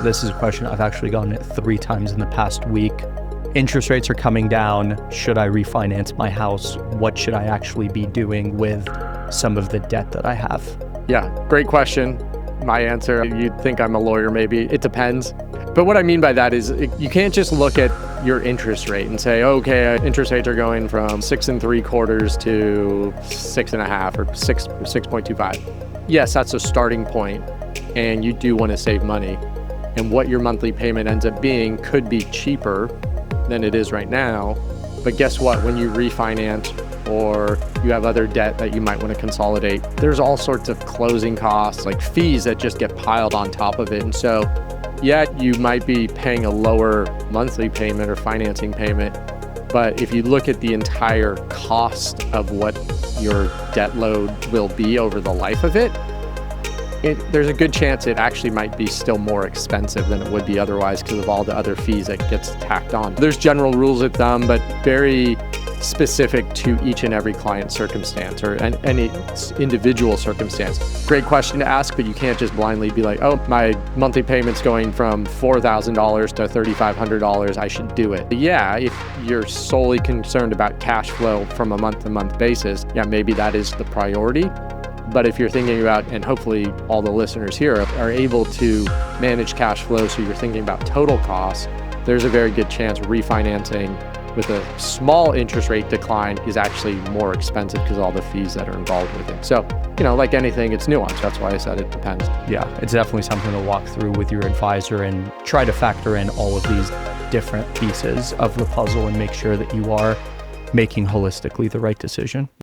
This is a question I've actually gotten it 3 times in the past week. Interest rates are coming down. Should I refinance my house? What should I actually be doing with some of the debt that I have? Yeah, great question. My answer, you'd think I'm a lawyer maybe. It depends. But what I mean by that is you can't just look at your interest rate and say, okay, interest rates are going from 6 3/4 to 6.5 or 6.25. Yes, that's a starting point, and you do want to save money. And what your monthly payment ends up being could be cheaper than it is right now. But guess what? When you refinance or you have other debt that you might want to consolidate, there's all sorts of closing costs, like fees that just get piled on top of it. And so, yeah, you might be paying a lower monthly payment or financing payment, but if you look at the entire cost of what your debt load will be over the life of it, there's a good chance it actually might be still more expensive than it would be otherwise because of all the other fees that gets tacked on. There's general rules of thumb, but very specific to each and every client circumstance or any individual circumstance. Great question to ask, but you can't just blindly be like, oh, my monthly payment's going from $4,000 to $3,500, I should do it. Yeah, if you're solely concerned about cash flow from a month-to-month basis, yeah, maybe that is the priority. But if you're thinking about, and hopefully all the listeners here are able to manage cash flow, so you're thinking about total costs, there's a very good chance refinancing with a small interest rate decline is actually more expensive because of all the fees that are involved with it. So, like anything, it's nuanced. That's why I said it depends. Yeah, it's definitely something to walk through with your advisor and try to factor in all of these different pieces of the puzzle and make sure that you are making holistically the right decision.